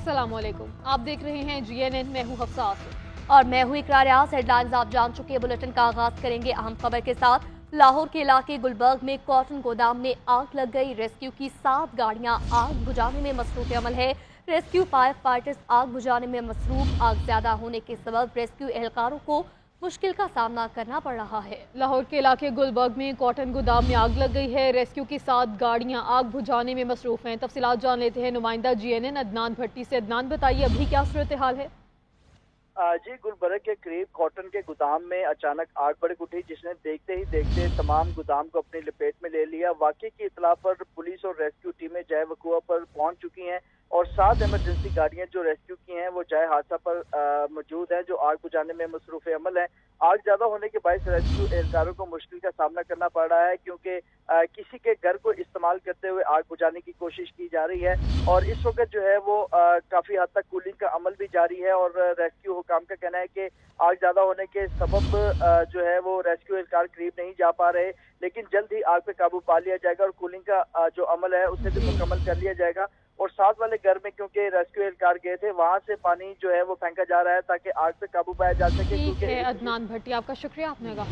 अस्सलामुअलैकुम, आप देख रहे हैं GNN। मैं हूँ हफ्सा आसिफ और मैं हूँ इकरार आस। हेडलाइंस आप जान चुके हैं। बुलेटिन का आगाज करेंगे अहम खबर के साथ। लाहौर के इलाके गुलबर्ग में कॉटन गोदाम में आग लग गई। रेस्क्यू की 7 गाड़ियां आग बुझाने में मसरूफ अमल है। रेस्क्यू फायर फाइटर्स आग बुझाने में मसरूफ। आग ज्यादा होने के सबब रेस्क्यू एहलकारों को मुश्किल का सामना करना पड़ रहा है। लाहौर के इलाके गुलबर्ग में कॉटन गोदाम में आग लग गई है। रेस्क्यू की 7 गाड़ियां आग बुझाने में मसरूफ हैं। तफसीलात जान लेते हैं नुमाइंदा GNN अदनान भट्टी से। अदनान, बताइए अभी क्या सूरत हाल है? जी, गुलबर्ग के करीब कॉटन के गोदाम में अचानक आग भड़क उठी, जिसने देखते ही देखते तमाम गोदाम को अपनी लपेट में ले लिया। वाकई की इतला पर पुलिस और रेस्क्यू टीमें जाए वकुआ पर पहुंच चुकी हैं और 7 इमरजेंसी गाड़ियां जो रेस्क्यू की हैं वो जाए हादसा पर मौजूद हैं, जो आग बुझाने में मसरूफ अमल है। आग ज्यादा होने के बायस रेस्क्यू एहलकारों को मुश्किल का सामना करना पड़ रहा है, क्योंकि किसी के घर को इस्तेमाल करते हुए आग बुझाने की कोशिश की जा रही है और इस वक्त जो है वो काफी हद तक कूलिंग का अमल भी जारी है। और रेस्क्यू हुकाम का कहना है कि आग ज्यादा होने के सबब जो है वो रेस्क्यू एहलकार करीब नहीं जा पा रहे, लेकिन जल्द ही आग पे काबू पा लिया जाएगा और कूलिंग का जो अमल है उसे भी मुकम्मल कर लिया जाएगा। और साथ वाले घर में क्योंकि रेस्क्यू एहलकार गए थे, वहां से पानी जो है वो फेंका जा रहा है ताकि आग पे काबू पाया जा सके। ठीक है अदनान भट्टी, आपका शुक्रिया। आपने कहा।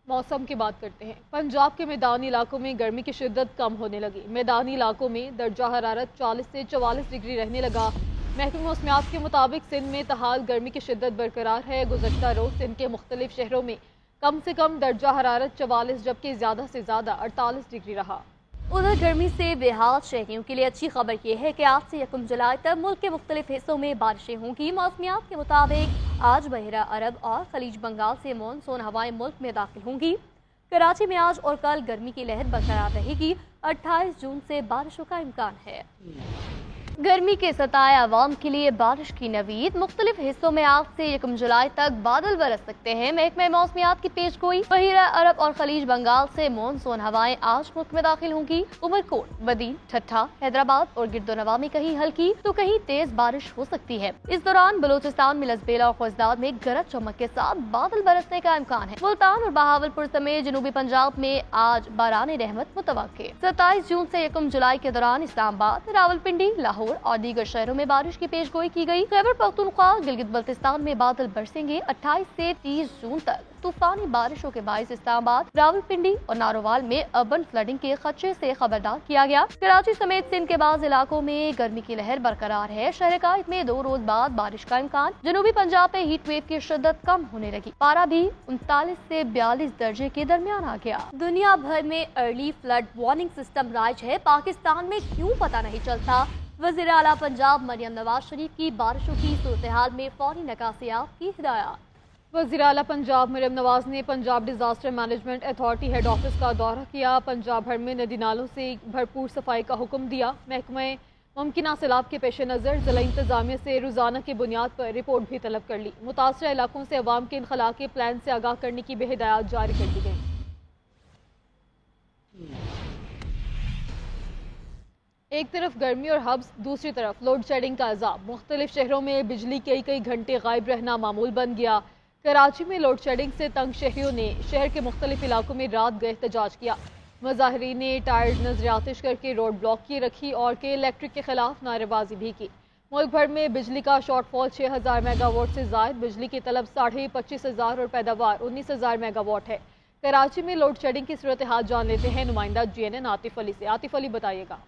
मौसम की बात करते हैं। पंजाब के मैदानी इलाकों में गर्मी की शिद्दत कम होने लगी। मैदानी इलाकों में दर्जा हरारत 40 से 44 डिग्री रहने लगा। महकमे मौसमियात के मुताबिक सिंध में तहाल गर्मी की शिद्दत बरकरार है। गुज़श्ता रोज सिंध के मुख्तलिफ शहरों में कम से कम दर्जा हरारत 44 जबकि ज्यादा से ज्यादा 48 डिग्री रहा। उधर गर्मी से बेहाल शहरियों के लिए अच्छी खबर यह है कि आज से 1 जुलाई तक मुल्क के मुख्तलिफ हिस्सों में बारिशें होंगी। मौसमियात के मुताबिक आज बहरा अरब और खलीज बंगाल से मानसून हवाएं मुल्क में दाखिल होंगी। कराची में आज और कल गर्मी की लहर बरकरार रहेगी। 28 जून से बारिशों का इम्कान है। गर्मी के सताए आवाम के लिए बारिश की नवीद। मुख्तलिफ हिस्सों में आज से 1 जुलाई तक बादल बरस सकते हैं। महकमे मौसमियात की पेशगोई। बहरा अरब और खलीज बंगाल से मानसून हवाएं आज मुल्क में दाखिल होंगी। उमरकोट, बदीन, ठट्ठा, हैदराबाद और गिरदोनवा में कहीं हल्की तो कहीं तेज बारिश हो सकती है। इस दौरान बलोचिस्तान में लसबेला और खुजदाद में गरज चमक के साथ बादल बरसने का इम्कान है। मुल्तान और बहावलपुर समेत जनूबी पंजाब में आज बारान रहमत मुतवक्के। 27 जून से 1 जुलाई के दौरान इस्लामाबाद, रावलपिंडी, लाहौर और दीगर शहरों में बारिश की पेशगोई की गई। खैबर पख्तूनख्वा, गिलगित बल्तिस्तान में बादल बरसेंगे। 28 से 30 जून तक तूफानी बारिशों के बायस इस्लामाबाद, रावलपिंडी और नारोवाल में अर्बन फ्लडिंग के खदशे से खबरदार किया गया। कराची समेत सिंध के बाज़ इलाकों में गर्मी की लहर बरकरार है। शहर कायद में 2 रोज बाद बारिश का इम्कान। जनूबी पंजाब में हीट वेव की शिद्दत कम होने लगी। पारा भी 39 से 42 दर्जे के दरमियान आ गया। दुनिया भर में early flood warning system rise है। पाकिस्तान में क्यों पता नहीं चलता। वज़ीर आला पंजाब मरियम नवाज शरीफ की बारिशों की सूरत हाल में फौरी नकासियात की हिदायत। वज़ीर आला पंजाब मरियम नवाज ने Punjab disaster management authority head office का दौरा किया। पंजाब भर में नदी नालों से भरपूर सफाई का हुक्म दिया। महकमे मुमकिन सैलाब के पेश नज़र ज़िला इंतजामिया से रोजाना की बुनियाद पर रिपोर्ट भी तलब कर ली। मुतासरा इलाकों से अवाम के इनखला के प्लान से आगाह करने की भी हिदायत जारी कर दी गई। एक तरफ गर्मी और हब्स, दूसरी तरफ लोड शेडिंग का अजाब। मुख्तलिफ शहरों में बिजली कई घंटे गायब रहना मामूल बन गया। कराची में लोड शेडिंग से तंग शहरियों ने शहर के मुख्तलिफ इलाकों में रात गए एहतजाज किया। मुजाहिरीन ने टायर्ड नजर आतिश करके रोड ब्लॉक की रखी और के इलेक्ट्रिक के खिलाफ नारेबाजी भी की। मुल्क भर में बिजली का शॉर्टफॉल 6000 मेगावाट से जायद। बिजली की तलब 25,500 और पैदावार 19,000 मेगावाट है। कराची में लोड शेडिंग की सूरत हाल जान लेते हैं नुमाइंदा GNN आतिफ अली से। आतिफ अली, बताइएगा।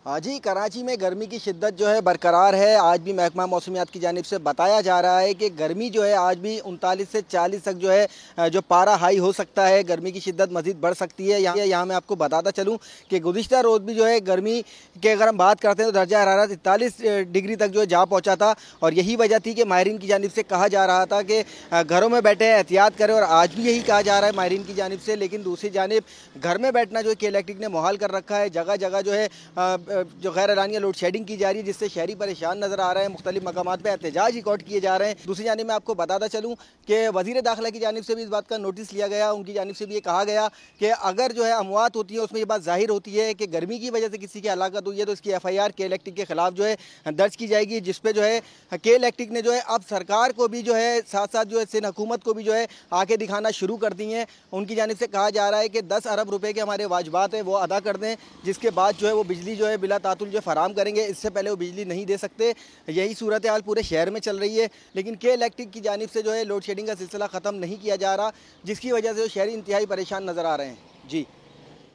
जी, कराची में गर्मी की शिद्दत जो है बरकरार है। आज भी महकमा मौसमियात की जानिब से बताया जा रहा है कि गर्मी जो है आज भी 39 से 40 तक जो है जो पारा हाई हो सकता है। गर्मी की शिद्दत मज़ीद बढ़ सकती है। यहाँ मैं आपको बताता चलूँ कि गुज़िश्ता रोज़ भी जो है गर्मी की अगर हम बात करते हैं तो दर्जा हरारत 41 डिग्री तक जो है जा पहुँचा था और यही वजह थी कि माहिरीन की जानिब से कहा जा रहा था कि घरों में बैठे एहतियात करें और आज भी यही कहा जा रहा है माहिरीन की जानिब से। लेकिन दूसरी जानिब घर में बैठना जो है कि इलेक्ट्रिक ने मुहाल कर रखा है। जगह जगह जो है जो गैर एलानिया लोड शेडिंग की जा रही है, जिससे शहरी परेशान नजर आ रहे हैं। मुख्तलिफ मकामात पे एहतजाज रिकॉर्ड किए जा रहे हैं। दूसरी जानिब मैं आपको बताता चलूँ कि वज़ीर दाखिला की जानिब से भी इस बात का नोटिस लिया गया। उनकी जानिब से भी ये कहा गया कि अगर जो है अमवात होती है, उसमें ये बात जाहिर होती है कि गर्मी की वजह से किसी की हलाकत हुई है, तो इसकी FIR के इलेक्ट्रिक के खिलाफ जो है दर्ज की जाएगी, जिस पे जो है के इलेक्ट्रिक ने जो है अब सरकार को भी जो है साथ साथ जो है सिंध हुकूमत को भी जो है आके दिखाना शुरू कर दी हैं। उनकी जानिब से कहा जा रहा है कि 10 अरब रुपए के हमारे वाजबात हैं वो अदा कर दें, जिसके बाद जो है वो बिजली जो है बिला तातुल जो फराम करेंगे। इससे पहले वो बिजली नहीं दे सकते। यही सूरत हाल पूरे शहर में चल रही है, लेकिन के इलेक्ट्रिक की जानिब से जो है लोड शेडिंग का सिलसिला ख़त्म नहीं किया जा रहा, जिसकी वजह से शहरी इंतहाई परेशान नज़र आ रहे हैं। जी,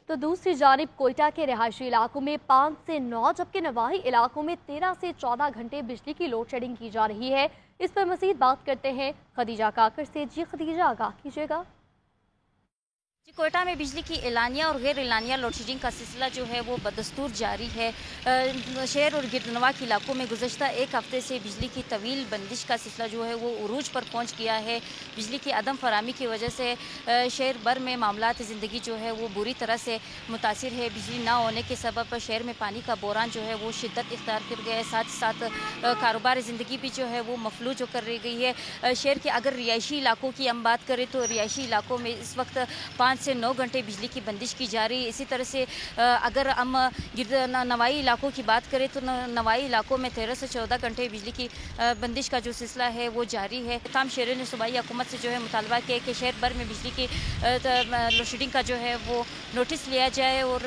तो दूसरी जानिब कोयटा के रिहायशी इलाकों में 5 से 9 जबकि नवाही इलाकों में 13 से 14 घंटे बिजली की लोड शेडिंग की जा रही है। इस पर मज़ीद बात करते हैं खदीजा काकर से। जी खदीजा, आगाह कीजिएगा। कोयटा में बिजली की एलानिया और गैर एलानिया लोड शेडिंग का सिलसिला जो है वो बदस्तूर जारी है। शहर और गिरदनवा के इलाकों में गुज़श्ता एक हफ्ते से बिजली की तवील बंदिश का सिलसिला जो है वो उरूज पर पहुंच गया है। बिजली की अदम फरामी की वजह से शहर भर में मामलात ज़िंदगी जो है वो बुरी तरह से मुतासिर है। बिजली ना होने के सबब शहर में पानी का बोरान जो है वो शिद्दत इख्तियार कर गया है। साथ ही साथ कारोबार ज़िंदगी भी जो है वो मफलूज होकर रह गई है। शहर के अगर रिहायशी इलाकों की हम बात करें तो रिहायशी इलाकों में इस वक्त 5 से 9 घंटे बिजली की बंदिश की जा रही है। इसी तरह से अगर हम नवाई इलाकों की बात करें तो नवाई इलाकों में 13 से 14 घंटे बिजली की बंदिश का जो सिलसिला है वो जारी है। तमाम शहरों ने सूबाई हुकूमत से जो है मुतालबा किया कि शहर भर में बिजली की लोड शेडिंग का जो है वो नोटिस लिया जाए और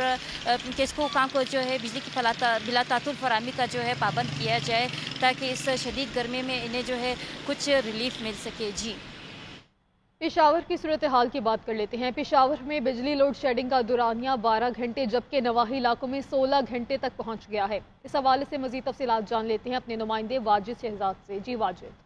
किसको काम को जो है बिजली की बिला तातुल फरामी का जो है पाबंद किया जाए, ताकि इस शदीद गर्मी में इन्हें जो है कुछ रिलीफ मिल सके। जी, पेशावर की सूरत हाल की बात कर लेते हैं। पेशावर में बिजली लोड शेडिंग का दुरानिया 12 घंटे जबकि नवाही इलाकों में 16 घंटे तक पहुंच गया है। इस हवाले से मजीद तफसीलात जान लेते हैं अपने नुमाइंदे वाजिद शहजाद से। जी वाजिद।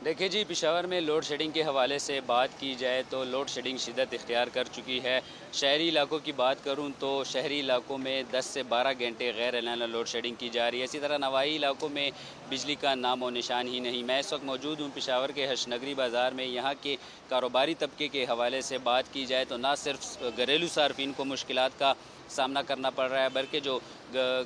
देखिए जी, पेशावर में लोड शेडिंग के हवाले से बात की जाए तो लोड शेडिंग शिद्दत इख्तियार कर चुकी है। शहरी इलाकों की बात करूं तो शहरी इलाकों में 10 से 12 घंटे गैर एलानिया लोड शेडिंग की जा रही है। इसी तरह नवाई इलाकों में बिजली का नाम और निशान ही नहीं। मैं इस वक्त मौजूद हूं पेशावर के हशनगरी बाज़ार में। यहाँ के कारोबारी तबके के हवाले से बात की जाए तो ना सिर्फ घरेलू सार्फिन को मुश्किलात का सामना करना पड़ रहा है, बल्कि जो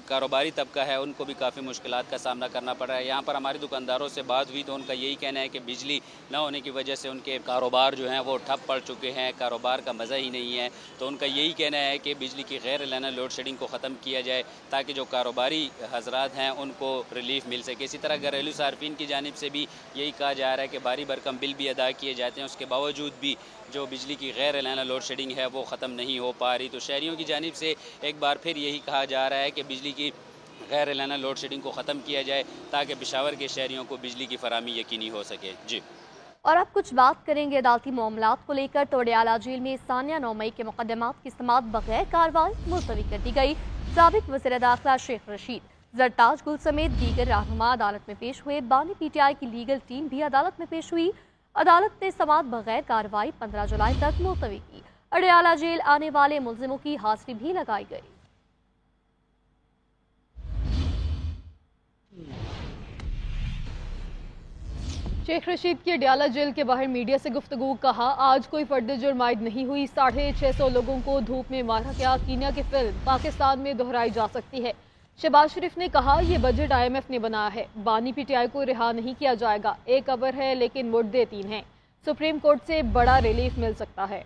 कारोबारी तबका है उनको भी काफ़ी मुश्किलात का सामना करना पड़ रहा है। यहाँ पर हमारे दुकानदारों से बात हुई तो उनका यही कहना है कि बिजली न होने की वजह से उनके कारोबार जो हैं वो ठप पड़ चुके हैं, कारोबार का मज़ा ही नहीं है। तो उनका यही कहना है कि बिजली की गैर एलानिया लोड शेडिंग को ख़त्म किया जाए ताकि जो कारोबारी हजरात हैं उनको रिलीफ मिल सके। इसी तरह घरेलू सार्फिन की जानिब से भी यही कहा जा रहा है कि भारी भरकम बिल भी अदा किए जाते हैं, उसके बावजूद भी जो बिजली की गैर एलानिया लोड शेडिंग है वो ख़त्म नहीं हो पा रही। तो शहरियों की जानिब से एक बार फिर यही कहा जा रहा है कि बिजली की गैर एलानिया लोड शेडिंग को ख़त्म किया जाए ताकि पेशावर के शहरियों को बिजली की फराहमी यकीनी हो सके। जी, और अब कुछ बात करेंगे अदालती मामलात को लेकर। तो अडयाला जेल में सानिया 9 मई के मुकदमात की समाअत बगैर कार्रवाई मुलतवी कर दी गई। साबिक वज़ीर दाखिला शेख रशीद, जरताज गुल समेत दीगर रहनुमा अदालत में पेश हुए। बानी PTI की लीगल टीम भी अदालत में पेश हुई। अदालत ने समाअत बगैर कार्रवाई 15 जुलाई तक मुलतवी की। अडयाला जेल आने वाले मुल्जिमों की हाजिरी भी लगाई गई। शेख रशीद की अडयाला जेल के बाहर मीडिया से गुफ्तगू। कहा, आज कोई फर्द जुर्म आयद नहीं हुई। 650 लोगों को धूप में मारा गया। कीनिया की फिल्म पाकिस्तान में दोहराई जा सकती है। शहबाज शरीफ ने कहा, यह बजट IMF ने बनाया है। बानी PTI को रिहा नहीं किया जाएगा। एक अबर है लेकिन मुर्दे 3 हैं। सुप्रीम कोर्ट से बड़ा रिलीफ मिल सकता है।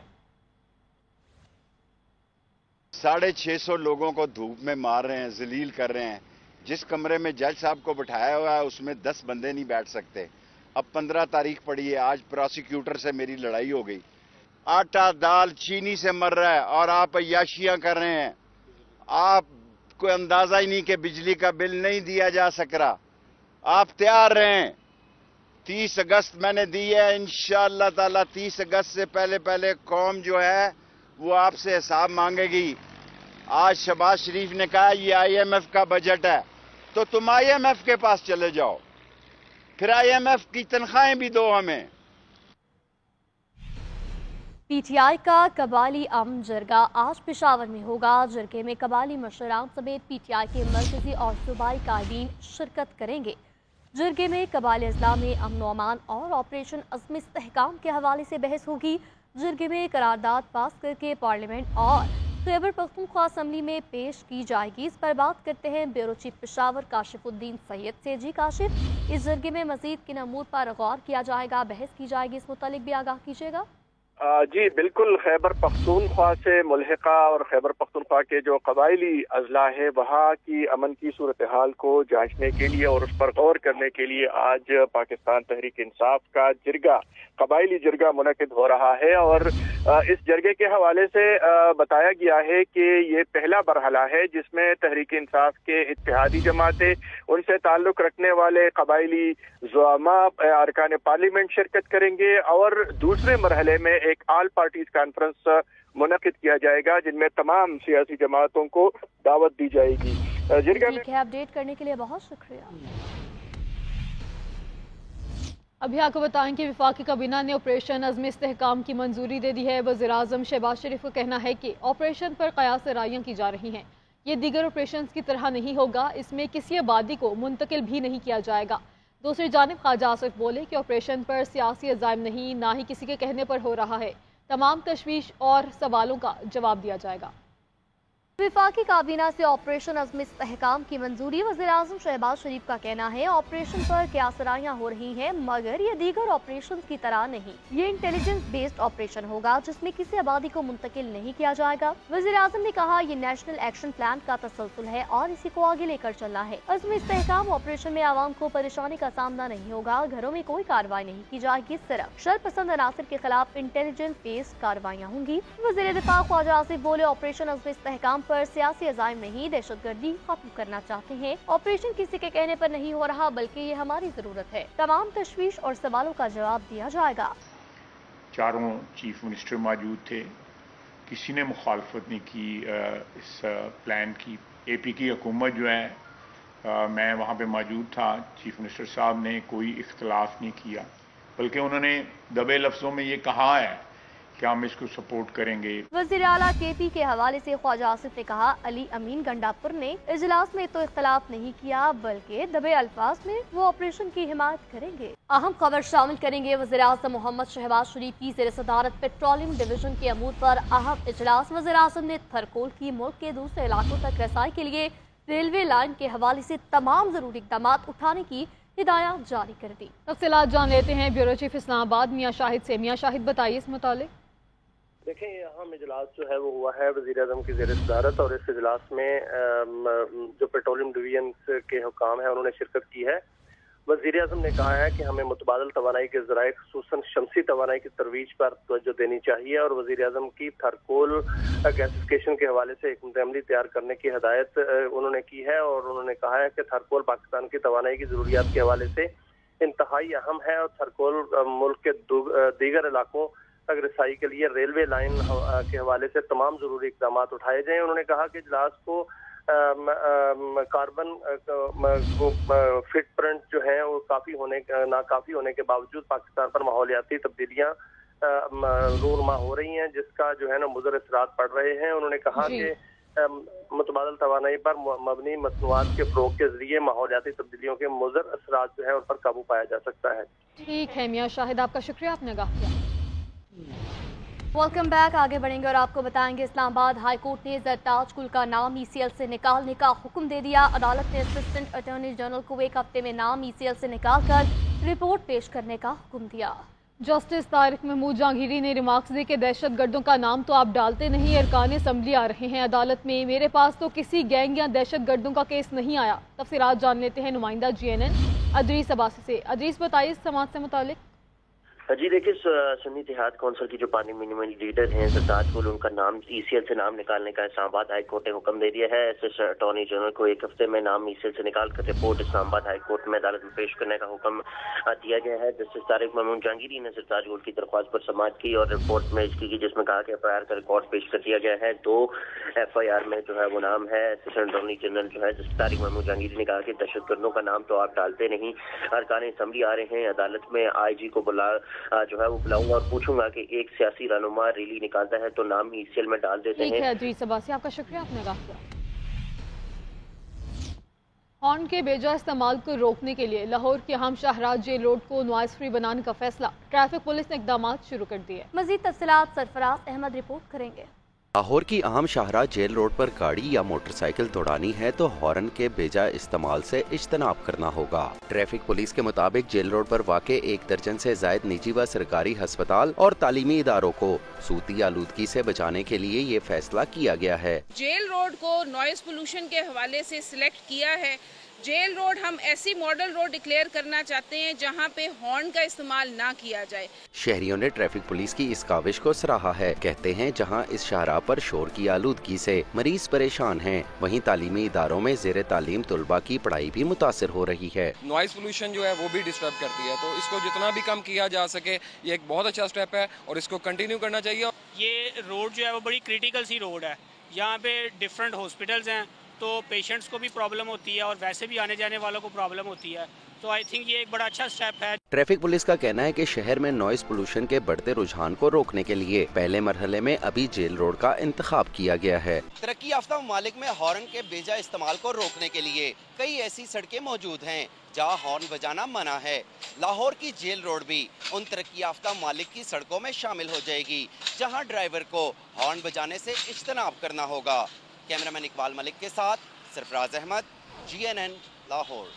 650 लोगों को धूप में मार रहे हैं, जलील कर रहे हैं। जिस कमरे में जज साहब को बिठाया हुआ है उसमें 10 बंदे नहीं बैठ सकते। अब 15 तारीख पड़ी है, आज प्रोसिक्यूटर से मेरी लड़ाई हो गई। आटा दाल चीनी से मर रहा है और आप अय्याशियां कर रहे हैं। आपको अंदाजा ही नहीं कि बिजली का बिल नहीं दिया जा सक रहा। आप तैयार रहें, 30 अगस्त मैंने दी है। इंशाअल्लाह ताला 30 अगस्त से पहले कौम जो है वो आपसे हिसाब मांगेगी। आज शहबाज शरीफ ने कहा ये IMF का बजट है, तो तुम IMF के पास चले जाओ, फिर IMF की तनख्वाहें भी दो हमें। PTI का कबाली अम जरगा आज पेशावर में होगा। जरगे में कबाली मशरान समेत PTI के मरकजी और सूबाई कायदीन शिरकत करेंगे। जरगे में कबाली अजला में अमन व अमान और ऑपरेशन अज़्म इस्तेहकाम के हवाले से बहस होगी। जरगे में करारदाद पास करके पार्लियामेंट और खैबर पख्तूनख्वा असम्बली में पेश की जाएगी। इस पर बात करते हैं ब्यूरो चीफ पेशावर काशिफुद्दीन सैयद से। जी काशिफ, इस जरगे में मजीद किन अमूर पर गौर किया जाएगा, बहस की जाएगी, इस मुतालिक भी आगाह कीजिएगा। जी बिल्कुल, खैबर पख्तूनख्वा से मुल्हिका और खैबर पख्तूनख्वा के जो कबायली अजला है वहाँ की अमन की सूरत हाल को जांचने के लिए और उस पर गौर करने के लिए आज पाकिस्तान तहरीक इंसाफ का जिरगा, कबायली जिरगा मुनक़िद हो रहा है। और इस जरगे के हवाले से बताया गया है कि ये पहला मरहला है जिसमें तहरीक इंसाफ के इत्तेहादी जमातें, उनसे ताल्लुक़ रखने वाले कबायली ज़ुआमा, अरकान पार्लियामेंट शिरकत करेंगे और दूसरे मरहले में एक ऑल पार्टीज कॉन्फ्रेंस मुनक़िद किया जाएगा जिनमें तमाम सियासी जमातों को दावत दी जाएगी। ठीक है, अपडेट करने के लिए बहुत शुक्रिया। अभी आपको बताएं कि वफाकी काबीना ने ऑपरेशन अज़्म इस्तेहकाम की मंजूरी दे दी है। वज़ीर-ए-आज़म शहबाज शरीफ का कहना है कि ऑपरेशन पर क़यास राइयां की जा रही हैं। ये दीगर ऑपरेशन की तरह नहीं होगा, इसमें किसी आबादी को मुंतकिल भी नहीं किया जाएगा। दूसरी जानिब ख्वाजा आसिफ बोले कि ऑपरेशन पर सियासी अज़ाइम नहीं, ना ही किसी के कहने पर हो रहा है। तमाम तशवीश और सवालों का जवाब दिया जाएगा। वफाकी काबीना से ऑपरेशन अज़्म इस्तेहकाम की मंजूरी। वज़ीर-ए-आज़म शहबाज शरीफ का कहना है ऑपरेशन पर क़यासराइयां हो रही हैं, मगर ये दीगर ऑपरेशन की तरह नहीं। ये इंटेलिजेंस बेस्ड ऑपरेशन होगा जिसमें किसी आबादी को मुंतकिल नहीं किया जाएगा। वज़ीर-ए-आज़म ने कहा ये नेशनल एक्शन प्लान का तसलसल है और इसी को आगे लेकर चलना है। अज़्म इस्तेहकाम ऑपरेशन में आवाम को परेशानी का सामना नहीं होगा, घरों में कोई कार्रवाई नहीं की जाएगी, सिर्फ शरपसंद अनासर के खिलाफ इंटेलिजेंस बेस्ड कार्रवाइयाँ होंगी। वज़ीर दिफा ख्वाजा आसिफ बोले ऑपरेशन अज़्म इस्तेहकाम पर सियासी अज़ाइम नहीं, दहशतगर्दी खत्म करना चाहते हैं। ऑपरेशन किसी के कहने पर नहीं हो रहा बल्कि ये हमारी जरूरत है। तमाम तशवीश और सवालों का जवाब दिया जाएगा। चारों चीफ मिनिस्टर मौजूद थे, किसी ने मुखालफत नहीं की इस प्लान की। AP की हुकूमत जो है, मैं वहाँ पे मौजूद था, चीफ मिनिस्टर साहब ने कोई इख्तलाफ नहीं किया, बल्कि उन्होंने दबे लफ्ज़ों में ये कहा है कि हम इसको सपोर्ट करेंगे। वज़ीर आला KP के हवाले से ख्वाजा आसिफ ने कहा अली अमीन गंडापुर ने इजलास में तो इख्तलाफ नहीं किया बल्कि दबे अल्फाज में वो ऑपरेशन की हिमायत करेंगे। अहम खबर शामिल करेंगे। वज़ीर-ए-आज़म मोहम्मद शहबाज शरीफ की ज़ेर सदारत पेट्रोलियम डिवीजन के अमूर पर अहम इजलास। वज़ीर-ए-आज़म ने थरकोल की मुल्क के दूसरे इलाकों तक रसाई के लिए रेलवे लाइन के हवाले से तमाम जरूरी इक़दाम उठाने की हिदायत जारी कर दी। तफसीलात जान लेते हैं ब्यूरो चीफ इस्लामाबाद मियां शाहिद से। मियां शाहिद, बताइए इस मुतालिक। देखें, अहम इजलास जो है वो हुआ है वज़ीर-ए-आज़म की ज़ेर सदारत और इस इजलास में जो पेट्रोलियम डिवीजन के हुकाम है उन्होंने शिरकत की है। वज़ीर-ए-आज़म ने कहा है कि हमें मुतबादल तवानाई के ज़राए खुसूसन शमसी तवानाई की तरवीज पर तवज्जो देनी चाहिए और वज़ीर-ए-आज़म की थरकोल गैसिफिकेशन के हवाले से एक अमली तैयार करने की हिदायत उन्होंने की है और उन्होंने कहा है कि थरकोल पाकिस्तान की तवानाई की ज़रूरियात के हवाले से इंतहाई अहम है और थरकोल मुल्क के दीगर इलाकों तक रसाई के लिए रेलवे लाइन के हवाले से तमाम जरूरी इक़दाम उठाए जाएं। उन्होंने कहा कि इजलास को कार्बन फिट प्रिंट जो है वो नाकाफी होने के बावजूद पाकिस्तान पर माहौलियाती तब्दीलियां रूनमा हो रही हैं जिसका जो है ना मुज़र असरात पड़ रहे हैं। उन्होंने कहा कि मुतबादल तवानाई पर मबनी मसनूआत के फ़रोग़ के जरिए माहौलियाती तब्दीलियों के मुज़र असरात जो है उन पर काबू पाया जा सकता है। ठीक है मियां शाहिद, आपका शुक्रिया, आपने आगाह किया। Welcome back. आगे बढ़ेंगे और आपको बताएंगे इस्लामाबाद हाई कोर्ट ने ज़रताज कुल का नाम ECL से निकालने का हुक्म दे दिया। अदालत ने असिस्टेंट अटॉर्नी जनरल को एक हफ्ते में नाम ECL से निकालकर रिपोर्ट पेश करने का हुक्म दिया। जस्टिस तारिक महमूद जहांगीरी ने रिमार्क्स दिए कि दहशत गर्दों का नाम तो आप डालते नहीं, अरकान असम्बली आ रहे हैं अदालत में, मेरे पास तो किसी गैंग या दहशत गर्दों का केस नहीं आया। तफसीलात जान लेते हैं नुमाइंदा GNN अदरीस अब्बासी से। अदरीस, बताइए इस समाज से मुतालिक। जी देखिए, सुन्नी इत्तेहाद कौंसिल की जो पार्लियामेंट लीडर हैं सरताज कुल, उनका नाम ECL से नाम निकालने का इस्लामाबाद हाई कोर्ट ने हुक्म दे दिया है। असिस्टेंट अटॉर्नी जनरल को एक हफ्ते में नाम ECL से निकालकर रिपोर्ट इस्लामाबाद हाई कोर्ट में अदालत में पेश करने का हुक्म दिया गया है। जस्टिस तारिक महमूद जहांगीरी ने सरताज कुल की दरख्वास्त पर समाअत की और रिपोर्ट में इसकी जिसमें कहा कि FIR का रिकॉर्ड पेश कर दिया गया है। 2 FIR में जो है वो नाम है असिस्टेंट अटॉर्नी जनरल जो है जस्टिस तारिक महमूद जहांगीरी ने कहा कि दहशतगर्दों का नाम तो आप डालते नहीं, अरकान असम्बली आ रहे हैं अदालत में, IG को जो है वो और पूछूंगा कि एक सियासी रहनुमा रैली निकालता है तो नाम ECL में डाल देते हैं। ठीक है अदरीस अब्बासी, आपका शुक्रिया, आपने आगाह किया। हॉर्न के बेजा इस्तेमाल को रोकने के लिए लाहौर के अहम शाहराह जेल रोड को नॉइज फ्री बनाने का फैसला। ट्रैफिक पुलिस ने इकदाम शुरू कर दिए। मजीद तफसीलात सरफराज अहमद रिपोर्ट करेंगे। लाहौर की अहम शाहराह जेल रोड पर गाड़ी या मोटरसाइकिल दौड़ानी है तो हॉर्न के बेजा इस्तेमाल से इज्तनाब करना होगा। ट्रैफिक पुलिस के मुताबिक जेल रोड पर वाक़े 1 दर्जन से जायद निजी व सरकारी अस्पताल और तालीमी इदारों को सूती आलूदगी से बचाने के लिए ये फैसला किया गया है। जेल रोड को नॉइस पोल्यूशन के हवाले से सिलेक्ट किया है। जेल रोड हम ऐसी मॉडल रोड डिक्लेयर करना चाहते हैं जहां पे हॉर्न का इस्तेमाल ना किया जाए। शहरियों ने ट्रैफिक पुलिस की इस काविश को सराहा है। कहते हैं जहां इस शाहराह पर शोर की आलूदगी से मरीज परेशान हैं, वहीं तालीमी इदारों में ज़ेरे तालीम तुलबा की पढ़ाई भी मुतासिर हो रही है। नॉइस पोल्यूशन जो है वो भी डिस्टर्ब करती है, तो इसको जितना भी कम किया जा सके ये एक बहुत अच्छा स्टेप है और इसको कंटिन्यू करना चाहिए। ये रोड जो है वो बड़ी क्रिटिकल सी रोड है, यहाँ पे डिफरेंट हॉस्पिटल्स हैं तो पेशेंट्स को भी प्रॉब्लम होती है और वैसे भी आने जाने वालों को प्रॉब्लम होती है, तो आई थिंक ये एक बड़ा अच्छा स्टेप है। ट्रैफिक पुलिस का कहना है कि शहर में नॉइस पोल्यूशन के बढ़ते रुझान को रोकने के लिए पहले मरहले में अभी जेल रोड का इंतखाब किया गया है। तरक्की याफ्ता ममालिक में हॉर्न के बेजा इस्तेमाल को रोकने के लिए कई ऐसी सड़कें मौजूद हैं जहाँ हॉर्न बजाना मना है। लाहौर की जेल रोड भी उन तरक्की याफ्ता ममालिक की सड़कों में शामिल हो जाएगी जहाँ ड्राइवर को हॉर्न बजाने से इज्तनाब करना होगा। कैमरामैन इकबाल मलिक के साथ सरफराज अहमद, GNN लाहौर।